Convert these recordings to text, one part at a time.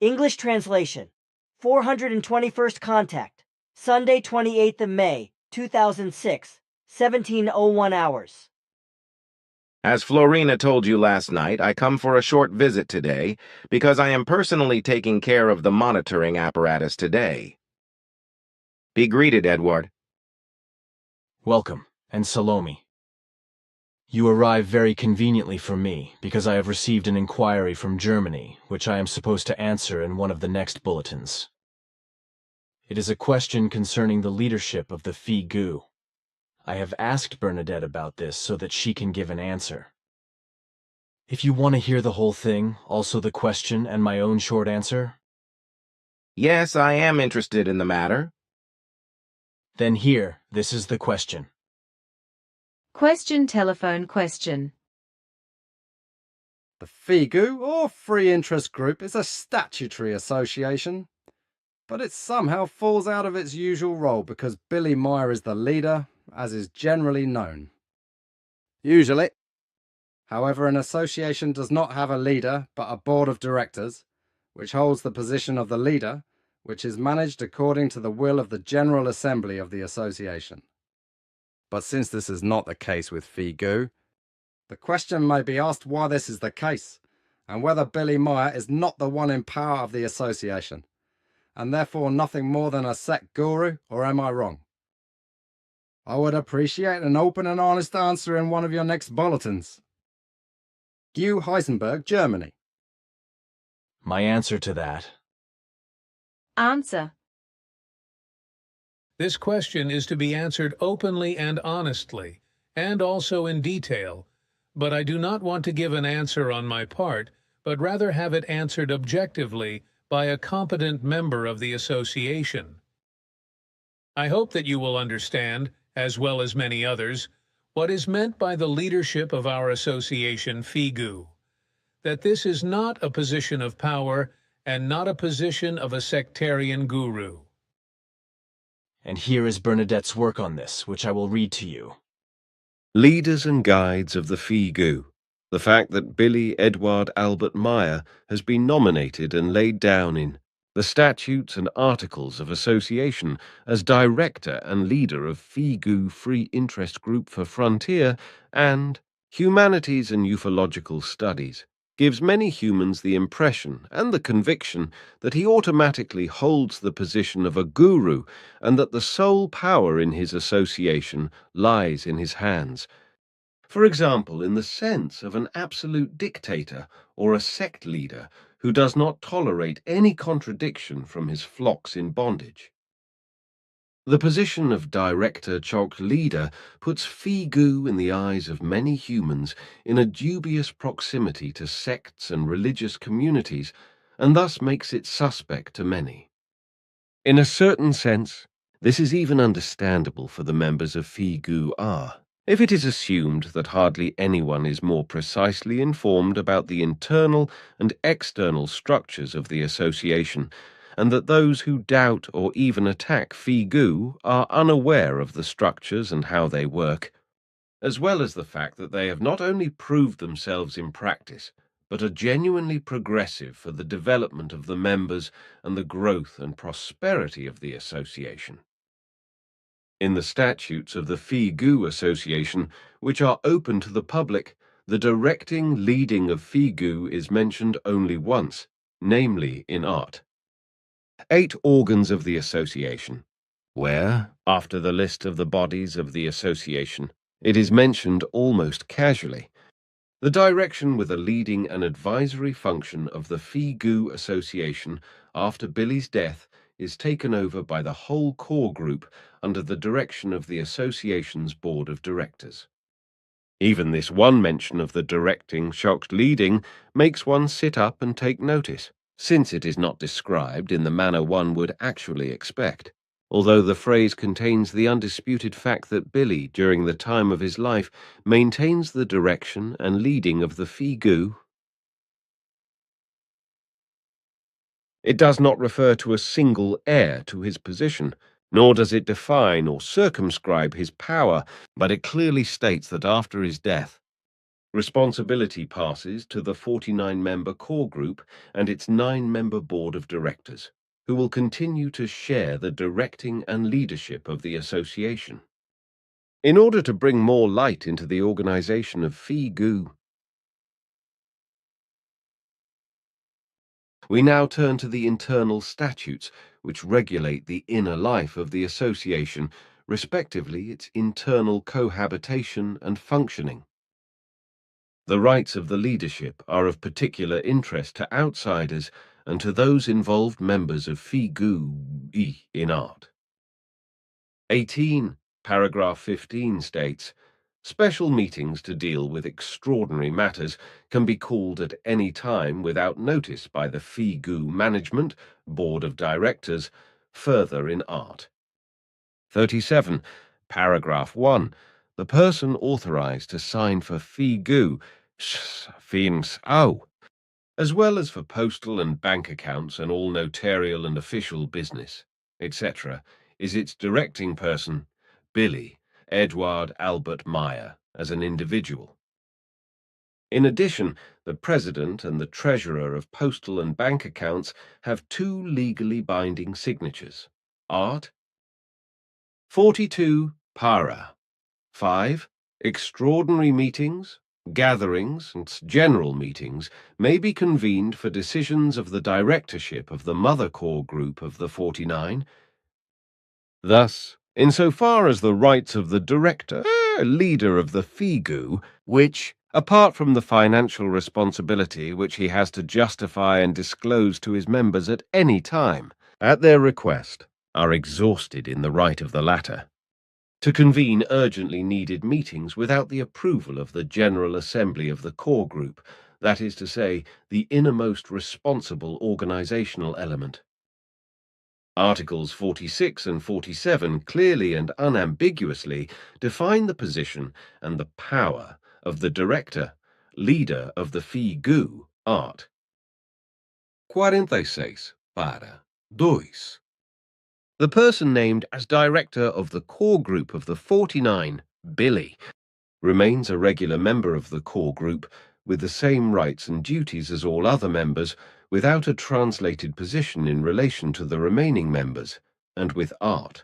English translation. 421st contact. Sunday, 28th of May, 2006, 17:01 hours. As Florina told you last night, I come for a short visit today because I am personally taking care of the monitoring apparatus today. Be greeted, Edward. Welcome, and Salome. You arrive very conveniently for me, because I have received an inquiry from Germany, which I am supposed to answer in one of the next bulletins. It is a question concerning the leadership of the Phi Gu. I have asked Bernadette about this so that she can give an answer. If you want to hear the whole thing, also the question and my own short answer? Yes, I am interested in the matter. Then here, this is the question. Question telephone question. The FIGU, or Free Interest Group, is a statutory association, but it somehow falls out of its usual role because Billy Meier is the leader, as is generally known. Usually. However, an association does not have a leader, but a board of directors, which holds the position of the leader, which is managed according to the will of the General Assembly of the association. But since this is not the case with FIGU, the question may be asked why this is the case, and whether Billy Meier is not the one in power of the association, and therefore nothing more than a sect guru, or am I wrong? I would appreciate an open and honest answer in one of your next bulletins. GU Heisenberg, Germany. My answer to that. Answer. This question is to be answered openly and honestly, and also in detail, but I do not want to give an answer on my part, but rather have it answered objectively by a competent member of the association. I hope that you will understand, as well as many others, what is meant by the leadership of our association FIGU, that this is not a position of power and not a position of a sectarian guru. And here is Bernadette's work on this, which I will read to you. Leaders and Guides of the FIGU. The fact that Billy Edward Albert Meier has been nominated and laid down in the Statutes and Articles of Association as Director and Leader of FIGU Free Interest Group for Frontier and Humanities and Ufological Studies gives many humans the impression and the conviction that he automatically holds the position of a guru and that the sole power in his association lies in his hands. For example, in the sense of an absolute dictator or a sect leader who does not tolerate any contradiction from his flocks in bondage. The position of director-leader puts FIGU in the eyes of many humans in a dubious proximity to sects and religious communities, and thus makes it suspect to many. In a certain sense, this is even understandable for the members of FIGU are, if it is assumed that hardly anyone is more precisely informed about the internal and external structures of the association, and that those who doubt or even attack FIGU are unaware of the structures and how they work, as well as the fact that they have not only proved themselves in practice, but are genuinely progressive for the development of the members and the growth and prosperity of the association. In the statutes of the FIGU Association, which are open to the public, the directing leading of FIGU is mentioned only once, namely in art. 8 organs of the association, where, after the list of the bodies of the association, it is mentioned almost casually. The direction with a leading and advisory function of the FIGU Association after Billy's death is taken over by the whole core group under the direction of the association's board of directors. Even this one mention of the directing shocked leading makes one sit up and take notice, since it is not described in the manner one would actually expect, although the phrase contains the undisputed fact that Billy, during the time of his life, maintains the direction and leading of the FIGU. It does not refer to a single heir to his position, nor does it define or circumscribe his power, but it clearly states that after his death, Responsibility passes to the 49-member core group and its 9-member board of directors, who will continue to share the directing and leadership of the association. In order to bring more light into the organization of FIGU, we now turn to the internal statutes which regulate the inner life of the association, respectively its internal cohabitation and functioning. The rights of the leadership are of particular interest to outsiders and to those involved members of FIGU in art. 18, paragraph 15 states, special meetings to deal with extraordinary matters can be called at any time without notice by the FIGU management, board of directors, further in art. 37, paragraph 1, the person authorized to sign for FIGU, as well as for postal and bank accounts and all notarial and official business, etc., is its directing person, Billy Edward Albert Meier, as an individual. In addition, the president and the treasurer of postal and bank accounts have 2 legally binding signatures. Art. 42, para. 5. Extraordinary meetings, gatherings, and general meetings may be convened for decisions of the directorship of the mother core group of the 49. Thus, insofar as the rights of the director, leader of the FIGU, which, apart from the financial responsibility which he has to justify and disclose to his members at any time, at their request, are exhausted in the right of the latter, to convene urgently needed meetings without the approval of the General Assembly of the core group, that is to say, the innermost responsible organizational element. Articles 46 and 47 clearly and unambiguously define the position and the power of the director, leader of the FIGU art. 46 para 2. The person named as director of the core group of the 49, Billy, remains a regular member of the core group with the same rights and duties as all other members, without a translated position in relation to the remaining members, and with art.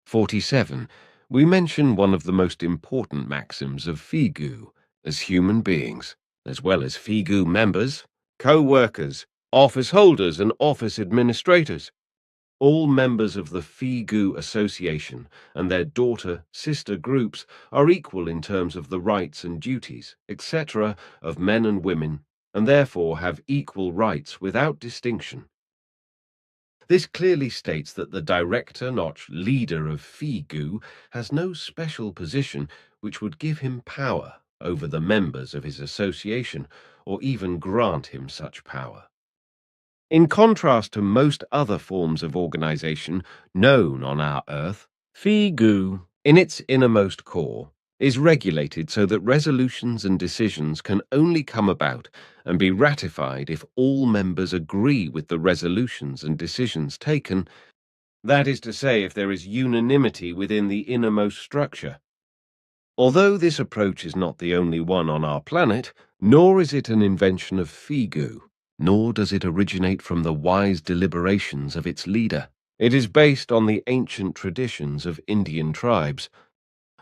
47. We mention one of the most important maxims of FIGU as human beings, as well as FIGU members, co-workers, office holders and office administrators. All members of the FIGU Association and their sister groups are equal in terms of the rights and duties, etc., of men and women, and therefore have equal rights without distinction. This clearly states that the director, not leader of FIGU, has no special position which would give him power over the members of his association, or even grant him such power. In contrast to most other forms of organization known on our Earth, FIGU, in its innermost core, is regulated so that resolutions and decisions can only come about and be ratified if all members agree with the resolutions and decisions taken, that is to say, if there is unanimity within the innermost structure. Although this approach is not the only one on our planet, nor is it an invention of FIGU, nor does it originate from the wise deliberations of its leader. It is based on the ancient traditions of Indian tribes,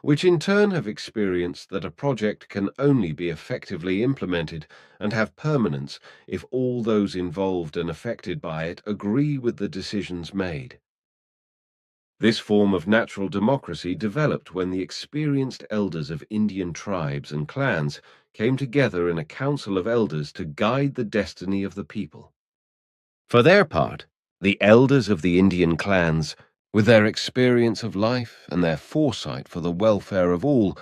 which in turn have experienced that a project can only be effectively implemented and have permanence if all those involved and affected by it agree with the decisions made. This form of natural democracy developed when the experienced elders of Indian tribes and clans came together in a council of elders to guide the destiny of the people. For their part, the elders of the Indian clans, with their experience of life and their foresight for the welfare of all,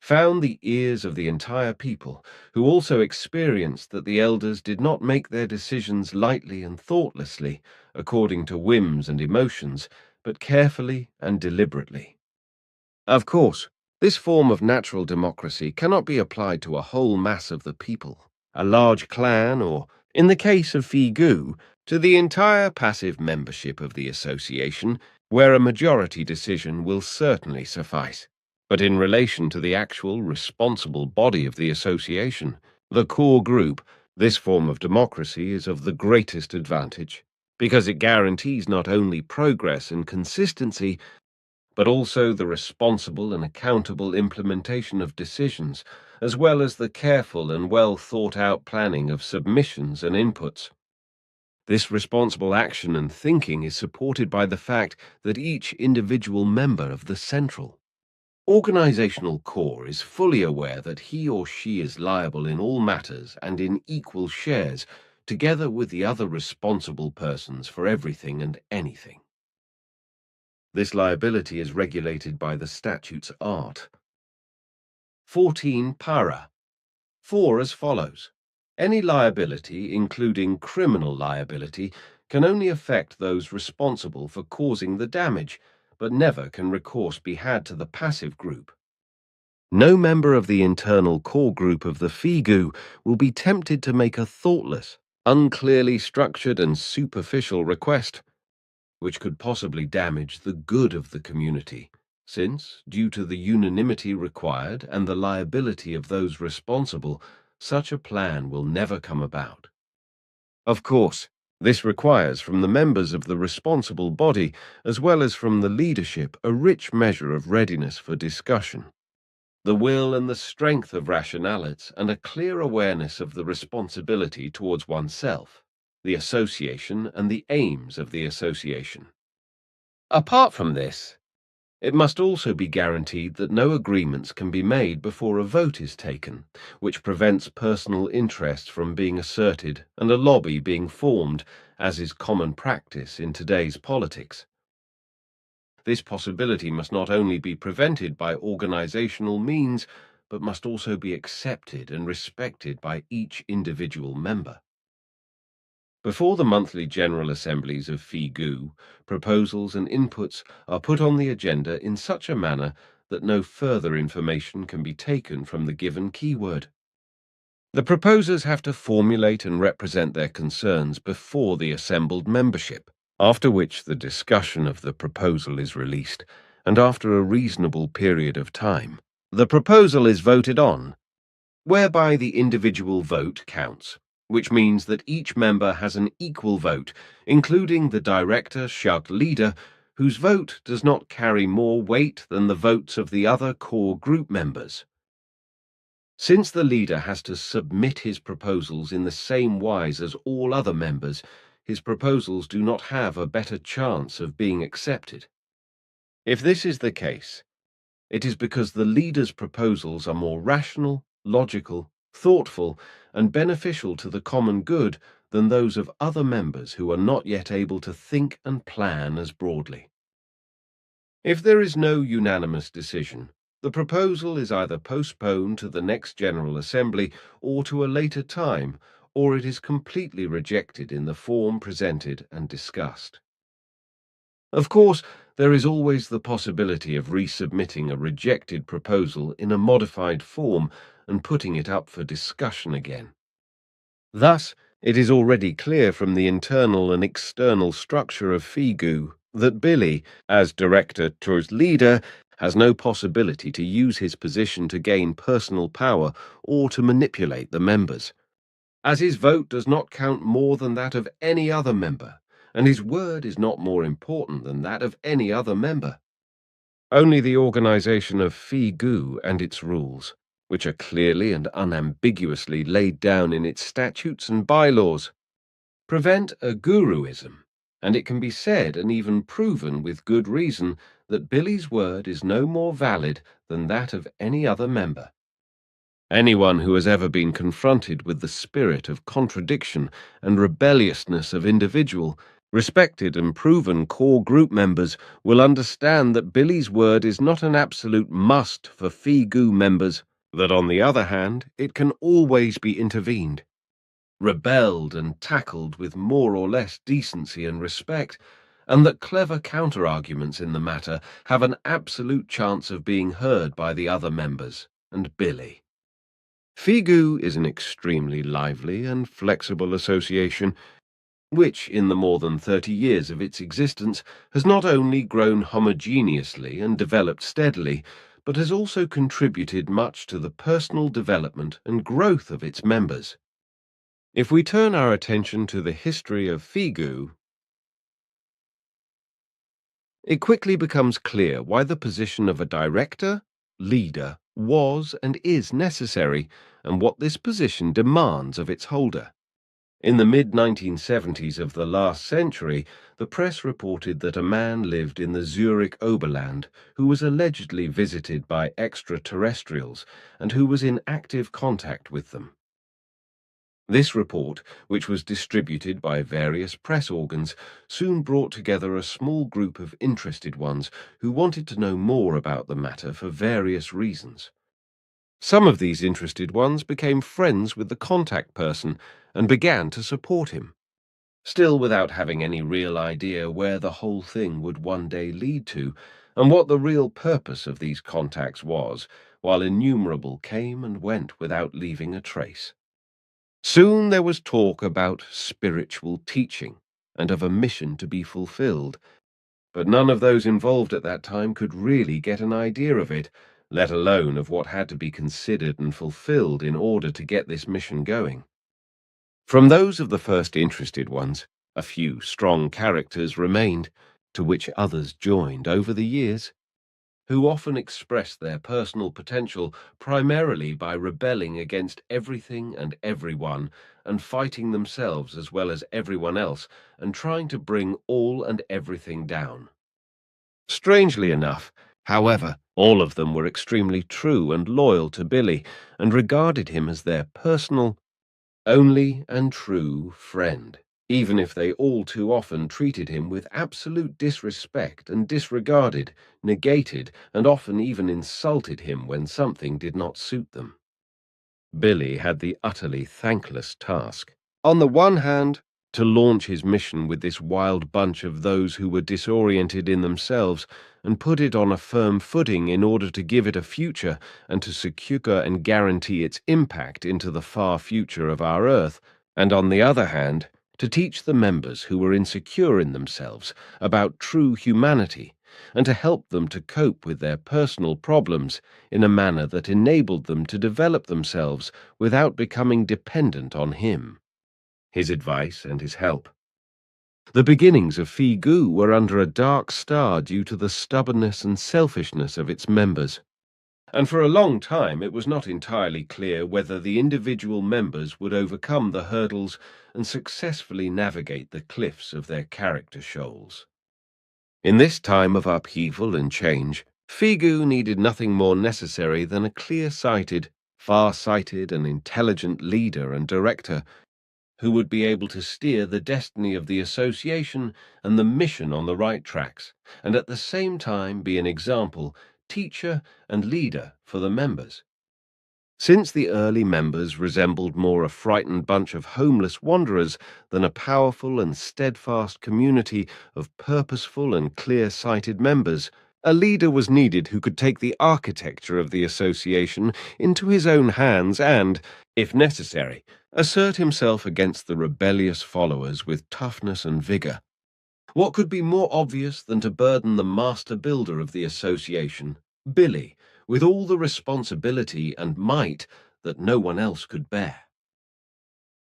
found the ears of the entire people, who also experienced that the elders did not make their decisions lightly and thoughtlessly, according to whims and emotions, but carefully and deliberately. Of course, this form of natural democracy cannot be applied to a whole mass of the people, a large clan, or, in the case of FIGU, to the entire passive membership of the association, where a majority decision will certainly suffice. But in relation to the actual responsible body of the association, the core group, this form of democracy is of the greatest advantage, because it guarantees not only progress and consistency, but also the responsible and accountable implementation of decisions, as well as the careful and well thought out planning of submissions and inputs. This responsible action and thinking is supported by the fact that each individual member of the central organizational core is fully aware that he or she is liable in all matters and in equal shares, together with the other responsible persons for everything and anything. This liability is regulated by the statute's art. 14 para. 4 as follows. Any liability, including criminal liability, can only affect those responsible for causing the damage, but never can recourse be had to the passive group. No member of the internal core group of the FIGU will be tempted to make a thoughtless, unclearly structured and superficial request, which could possibly damage the good of the community, since, due to the unanimity required and the liability of those responsible, such a plan will never come about. Of course, this requires from the members of the responsible body, as well as from the leadership, a rich measure of readiness for discussion, the will and the strength of rationalities, and a clear awareness of the responsibility towards oneself, the association, and the aims of the association. Apart from this, it must also be guaranteed that no agreements can be made before a vote is taken, which prevents personal interest from being asserted and a lobby being formed, as is common practice in today's politics. This possibility must not only be prevented by organizational means, but must also be accepted and respected by each individual member. Before the monthly General Assemblies of FIGU, proposals and inputs are put on the agenda in such a manner that no further information can be taken from the given keyword. The proposers have to formulate and represent their concerns before the assembled membership, after which the discussion of the proposal is released, and after a reasonable period of time, the proposal is voted on, whereby the individual vote counts, which means that each member has an equal vote, including the director leader, whose vote does not carry more weight than the votes of the other core group members. Since the leader has to submit his proposals in the same wise as all other members, his proposals do not have a better chance of being accepted. If this is the case, it is because the leader's proposals are more rational, logical, thoughtful, and beneficial to the common good than those of other members who are not yet able to think and plan as broadly. If there is no unanimous decision, the proposal is either postponed to the next General Assembly or to a later time, or it is completely rejected in the form presented and discussed. Of course, there is always the possibility of resubmitting a rejected proposal in a modified form and putting it up for discussion again. Thus, it is already clear from the internal and external structure of FIGU that Billy, as director leader, has no possibility to use his position to gain personal power or to manipulate the members, as his vote does not count more than that of any other member, and his word is not more important than that of any other member. Only the organization of FIGU and its rules, which are clearly and unambiguously laid down in its statutes and bylaws, prevent a guruism, and it can be said and even proven with good reason that Billy's word is no more valid than that of any other member. Anyone who has ever been confronted with the spirit of contradiction and rebelliousness of individual, respected and proven core group members will understand that Billy's word is not an absolute must for FIGU members, that on the other hand, it can always be intervened, rebelled and tackled with more or less decency and respect, and that clever counter-arguments in the matter have an absolute chance of being heard by the other members and Billy. FIGU is an extremely lively and flexible association, which, in the more than 30 years of its existence, has not only grown homogeneously and developed steadily, but has also contributed much to the personal development and growth of its members. If we turn our attention to the history of Figu, it quickly becomes clear why the position of a director, leader, was and is necessary, and what this position demands of its holder. In the mid-1970s of the last century, the press reported that a man lived in the Zurich Oberland who was allegedly visited by extraterrestrials and who was in active contact with them. This report, which was distributed by various press organs, soon brought together a small group of interested ones who wanted to know more about the matter for various reasons. Some of these interested ones became friends with the contact person and began to support him, still without having any real idea where the whole thing would one day lead to and what the real purpose of these contacts was, while innumerable came and went without leaving a trace. Soon there was talk about spiritual teaching and of a mission to be fulfilled, but none of those involved at that time could really get an idea of it, let alone of what had to be considered and fulfilled in order to get this mission going. From those of the first interested ones, a few strong characters remained, to which others joined over the years, who often expressed their personal potential primarily by rebelling against everything and everyone and fighting themselves as well as everyone else and trying to bring all and everything down. Strangely enough, however, all of them were extremely true and loyal to Billy and regarded him as their personal, only and true friend, even if they all too often treated him with absolute disrespect and disregarded, negated, and often even insulted him when something did not suit them. Billy had the utterly thankless task, on the one hand, to launch his mission with this wild bunch of those who were disoriented in themselves and put it on a firm footing in order to give it a future and to secure and guarantee its impact into the far future of our Earth, and on the other hand, to teach the members who were insecure in themselves about true humanity and to help them to cope with their personal problems in a manner that enabled them to develop themselves without becoming dependent on him, his advice and his help. The beginnings of Figu were under a dark star due to the stubbornness and selfishness of its members, and for a long time it was not entirely clear whether the individual members would overcome the hurdles and successfully navigate the cliffs of their character shoals. In this time of upheaval and change, Figu needed nothing more necessary than a clear-sighted, far-sighted and intelligent leader and director who would be able to steer the destiny of the association and the mission on the right tracks, and at the same time be an example, teacher and leader for the members. Since the early members resembled more a frightened bunch of homeless wanderers than a powerful and steadfast community of purposeful and clear-sighted members, a leader was needed who could take the architecture of the association into his own hands and, if necessary, assert himself against the rebellious followers with toughness and vigor. What could be more obvious than to burden the master builder of the association, Billy, with all the responsibility and might that no one else could bear?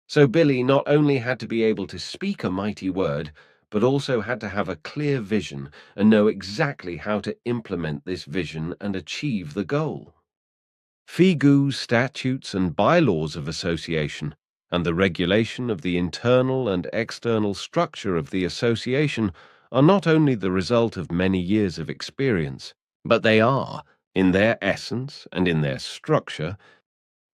So Billy not only had to be able to speak a mighty word, but also had to have a clear vision and know exactly how to implement this vision and achieve the goal. Figu's statutes and bylaws of association and the regulation of the internal and external structure of the association are not only the result of many years of experience, but they are, in their essence and in their structure,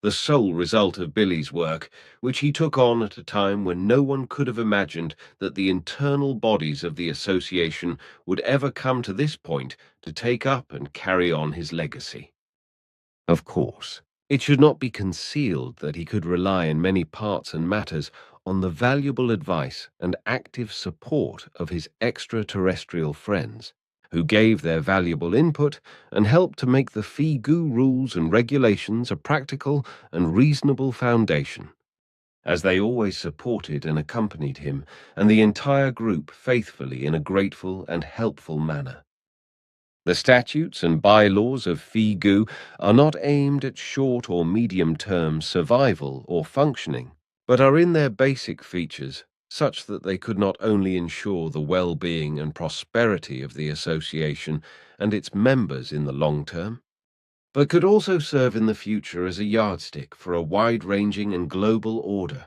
the sole result of Billy's work, which he took on at a time when no one could have imagined that the internal bodies of the association would ever come to this point to take up and carry on his legacy. Of course, it should not be concealed that he could rely in many parts and matters on the valuable advice and active support of his extraterrestrial friends, who gave their valuable input and helped to make the Figu rules and regulations a practical and reasonable foundation, as they always supported and accompanied him and the entire group faithfully in a grateful and helpful manner. The statutes and bylaws of FIGU are not aimed at short or medium-term survival or functioning, but are in their basic features such that they could not only ensure the well-being and prosperity of the association and its members in the long term, but could also serve in the future as a yardstick for a wide-ranging and global order.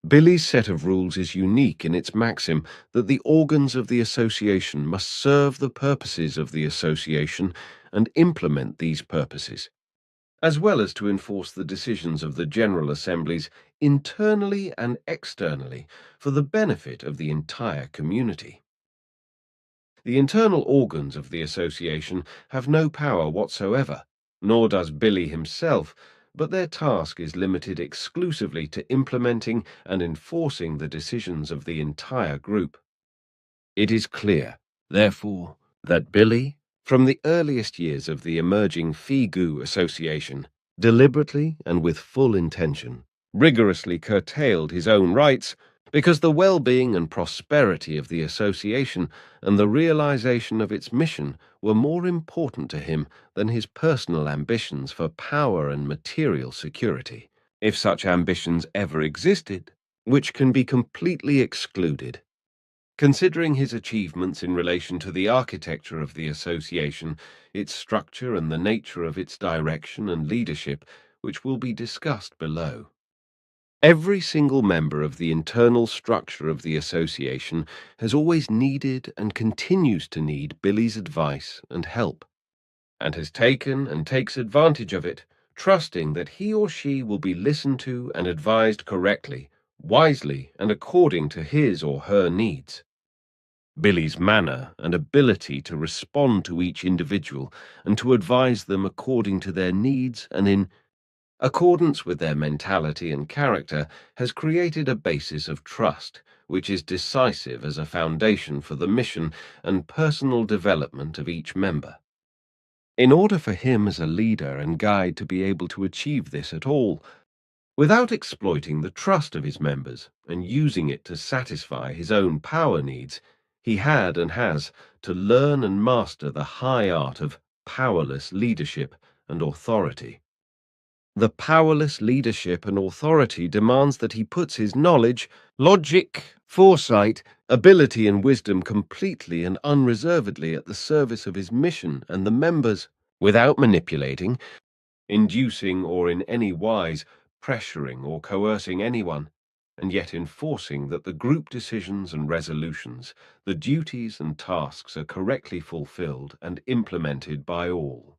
Billy's set of rules is unique in its maxim that the organs of the association must serve the purposes of the association and implement these purposes, as well as to enforce the decisions of the General Assemblies internally and externally for the benefit of the entire community. The internal organs of the association have no power whatsoever, nor does Billy himself, but their task is limited exclusively to implementing and enforcing the decisions of the entire group. It is clear, therefore, that Billy, from the earliest years of the emerging FIGU association, deliberately and with full intention, rigorously curtailed his own rights because the well-being and prosperity of the association and the realization of its mission were more important to him than his personal ambitions for power and material security, if such ambitions ever existed, which can be completely excluded. Considering his achievements in relation to the architecture of the association, its structure and the nature of its direction and leadership, which will be discussed below. Every single member of the internal structure of the association has always needed and continues to need Billy's advice and help, and has taken and takes advantage of it, trusting that he or she will be listened to and advised correctly, wisely, and according to his or her needs. Billy's manner and ability to respond to each individual and to advise them according to their needs and in accordance with their mentality and character has created a basis of trust, which is decisive as a foundation for the mission and personal development of each member. In order for him as a leader and guide to be able to achieve this at all, without exploiting the trust of his members and using it to satisfy his own power needs, he had and has to learn and master the high art of powerless leadership and authority. The powerless leadership and authority demands that he puts his knowledge, logic, foresight, ability and wisdom completely and unreservedly at the service of his mission and the members, without manipulating, inducing or in any wise pressuring or coercing anyone, and yet enforcing that the group decisions and resolutions, the duties and tasks are correctly fulfilled and implemented by all.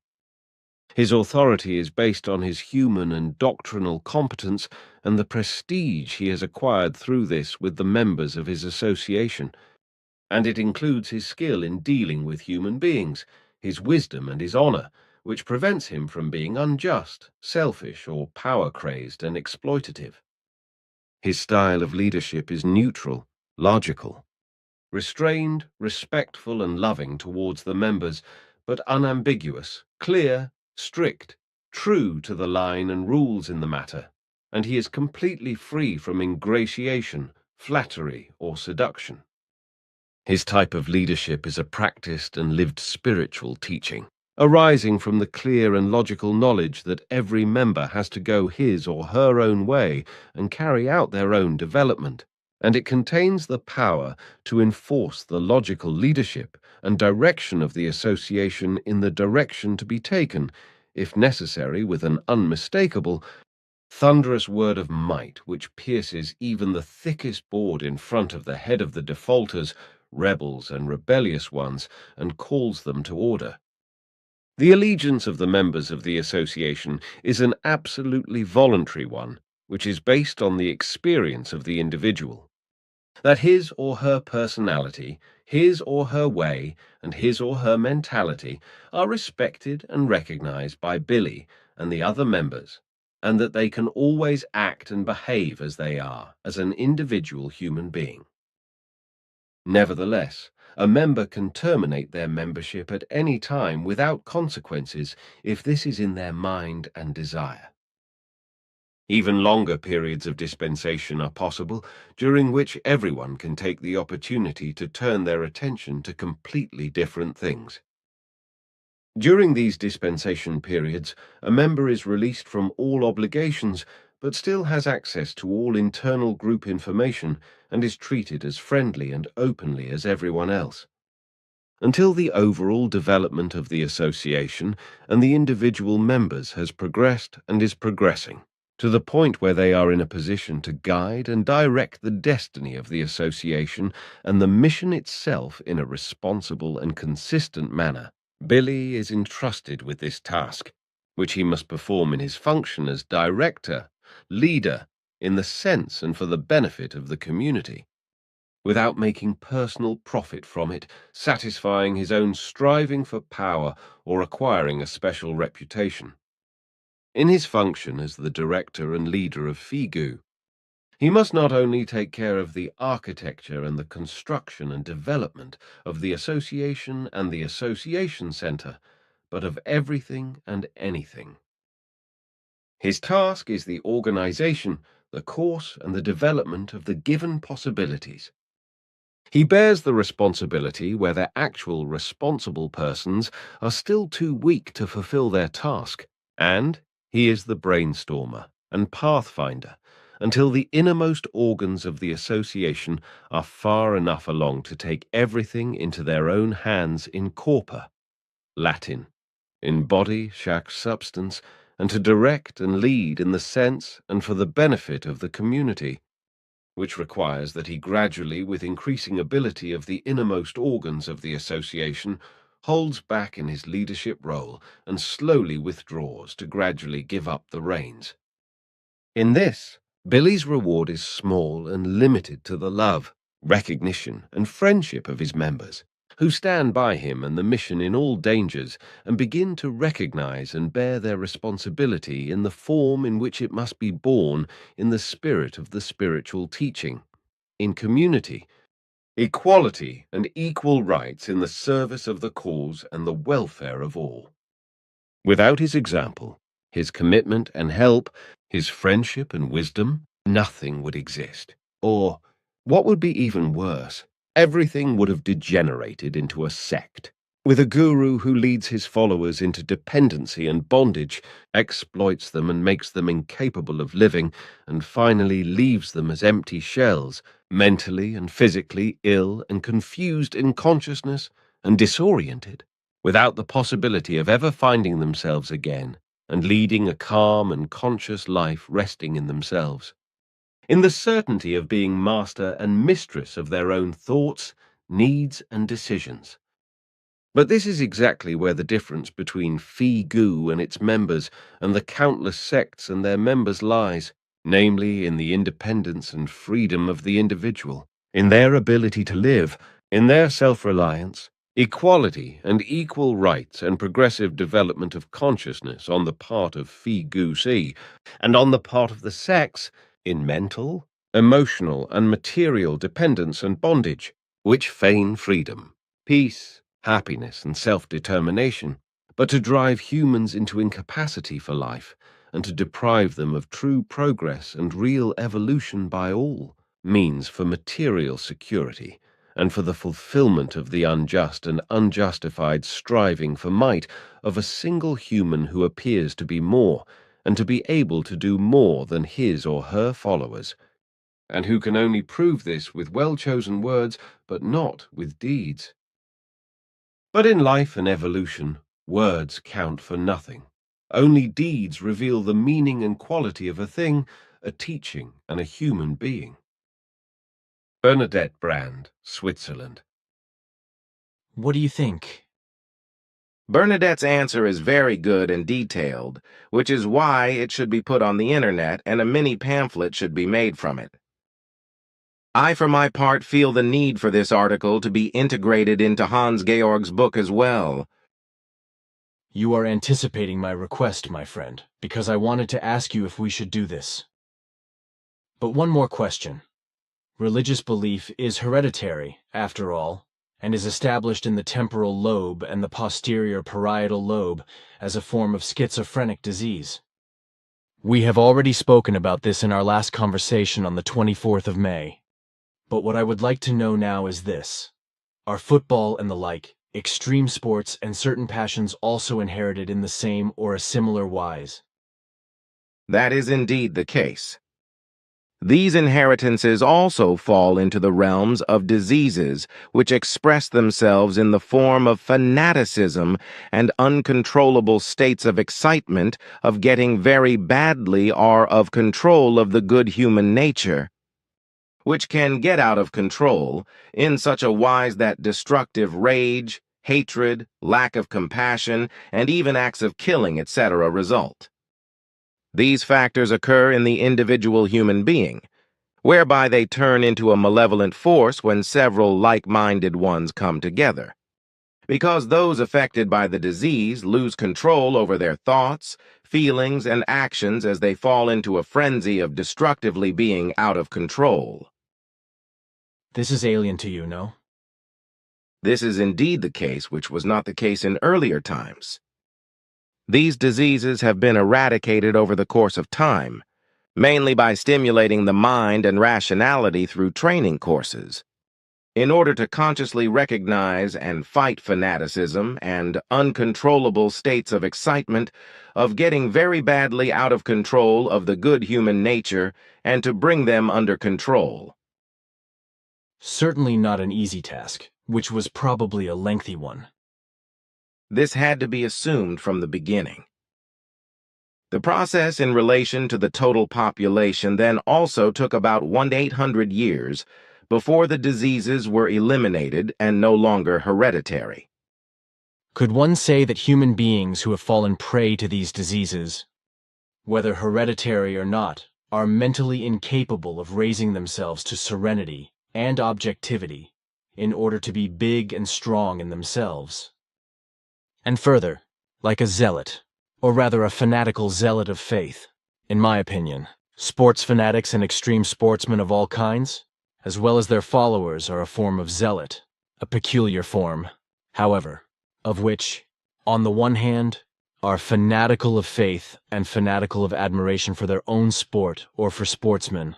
His authority is based on his human and doctrinal competence and the prestige he has acquired through this with the members of his association, and it includes his skill in dealing with human beings, his wisdom and his honor, which prevents him from being unjust, selfish, or power-crazed and exploitative. His style of leadership is neutral, logical, restrained, respectful, and loving towards the members, but unambiguous, clear, strict, true to the line and rules in the matter, and he is completely free from ingratiation, flattery, or seduction. His type of leadership is a practiced and lived spiritual teaching, arising from the clear and logical knowledge that every member has to go his or her own way and carry out their own development, and it contains the power to enforce the logical leadership and direction of the association in the direction to be taken, if necessary with an unmistakable, thunderous word of might which pierces even the thickest board in front of the head of the defaulters, rebels and rebellious ones, and calls them to order. The allegiance of the members of the association is an absolutely voluntary one, which is based on the experience of the individual. That his or her personality, his or her way, and his or her mentality are respected and recognized by Billy and the other members, and that they can always act and behave as they are, as an individual human being. Nevertheless, a member can terminate their membership at any time without consequences if this is in their mind and desire. Even longer periods of dispensation are possible, during which everyone can take the opportunity to turn their attention to completely different things. During these dispensation periods, a member is released from all obligations, but still has access to all internal group information and is treated as friendly and openly as everyone else. Until the overall development of the association and the individual members has progressed and is progressing, to the point where they are in a position to guide and direct the destiny of the association and the mission itself in a responsible and consistent manner, Billy is entrusted with this task, which he must perform in his function as director, leader, in the sense and for the benefit of the community, without making personal profit from it, satisfying his own striving for power or acquiring a special reputation. In his function as the director and leader of Figu, he must not only take care of the architecture and the construction and development of the association and the association center, but of everything and anything. His task is the organization, the course, and the development of the given possibilities. He bears the responsibility where their actual responsible persons are still too weak to fulfill their task, and he is the brainstormer and pathfinder until the innermost organs of the association are far enough along to take everything into their own hands in corpora, Latin, in body, shac substance, and to direct and lead in the sense and for the benefit of the community, which requires that he gradually, with increasing ability of the innermost organs of the association, holds back in his leadership role and slowly withdraws to gradually give up the reins. In this, Billy's reward is small and limited to the love, recognition, and friendship of his members, who stand by him and the mission in all dangers and begin to recognize and bear their responsibility in the form in which it must be borne in the spirit of the spiritual teaching, in community, equality and equal rights in the service of the cause and the welfare of all. Without his example, his commitment and help, his friendship and wisdom, nothing would exist. Or, what would be even worse, everything would have degenerated into a sect, with a guru who leads his followers into dependency and bondage, exploits them and makes them incapable of living, and finally leaves them as empty shells, mentally and physically ill and confused in consciousness and disoriented, without the possibility of ever finding themselves again and leading a calm and conscious life resting in themselves, in the certainty of being master and mistress of their own thoughts, needs, and decisions. But this is exactly where the difference between Figu and its members and the countless sects and their members lies, namely in the independence and freedom of the individual, in their ability to live, in their self-reliance, equality and equal rights and progressive development of consciousness on the part of Figu-C, and on the part of the sects, in mental, emotional, and material dependence and bondage, which feign freedom, peace, happiness, and self-determination, but to drive humans into incapacity for life, and to deprive them of true progress and real evolution by all means for material security, and for the fulfillment of the unjust and unjustified striving for might of a single human who appears to be more, and to be able to do more than his or her followers, and who can only prove this with well-chosen words, but not with deeds. But in life and evolution, words count for nothing. Only deeds reveal the meaning and quality of a thing, a teaching, and a human being. Bernadette Brand, Switzerland. What do you think? Bernadette's answer is very good and detailed, which is why it should be put on the internet and a mini pamphlet should be made from it. I, for my part, feel the need for this article to be integrated into Hans Georg's book as well. You are anticipating my request, my friend, because I wanted to ask you if we should do this. But one more question. Religious belief is hereditary, after all, and is established in the temporal lobe and the posterior parietal lobe as a form of schizophrenic disease. We have already spoken about this in our last conversation on the 24th of May. But what I would like to know now is this. Are football and the like extreme sports, and certain passions also inherited in the same or a similar wise? That is indeed the case. These inheritances also fall into the realms of diseases which express themselves in the form of fanaticism and uncontrollable states of excitement, of getting very badly or of control of the good human nature, which can get out of control in such a wise that destructive rage, hatred, lack of compassion, and even acts of killing, etc. result. These factors occur in the individual human being, whereby they turn into a malevolent force when several like-minded ones come together. Because those affected by the disease lose control over their thoughts, feelings, and actions as they fall into a frenzy of destructively being out of control. This is alien to you, no? This is indeed the case, which was not the case in earlier times. These diseases have been eradicated over the course of time, mainly by stimulating the mind and rationality through training courses. In order to consciously recognize and fight fanaticism and uncontrollable states of excitement, of getting very badly out of control of the good human nature, and to bring them under control. Certainly not an easy task, which was probably a lengthy one. This had to be assumed from the beginning. The process in relation to the total population then also took about 100 to 800 years before the diseases were eliminated and no longer hereditary. Could one say that human beings who have fallen prey to these diseases, whether hereditary or not, are mentally incapable of raising themselves to serenity and objectivity in order to be big and strong in themselves? And further, like a zealot, or rather a fanatical zealot of faith, in my opinion, sports fanatics and extreme sportsmen of all kinds, as well as their followers, are a form of zealot, a peculiar form, however, of which, on the one hand, are fanatical of faith and fanatical of admiration for their own sport or for sportsmen,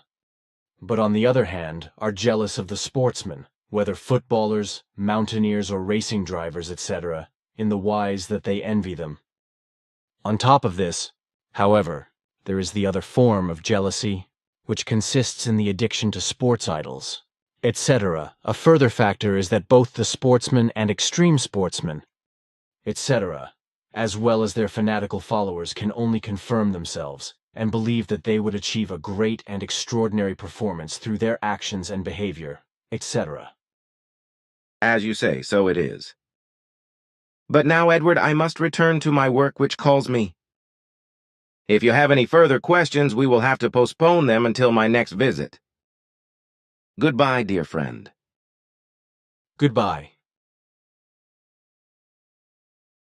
but on the other hand are jealous of the sportsmen, whether footballers, mountaineers, or racing drivers, etc., in the wise that they envy them. On top of this, however, there is the other form of jealousy, which consists in the addiction to sports idols, etc. A further factor is that both the sportsmen and extreme sportsmen, etc., as well as their fanatical followers, can only confirm themselves and believe that they would achieve a great and extraordinary performance through their actions and behavior, etc. As you say, so it is. But now, Edward, I must return to my work which calls me. If you have any further questions, we will have to postpone them until my next visit. Goodbye, dear friend. Goodbye.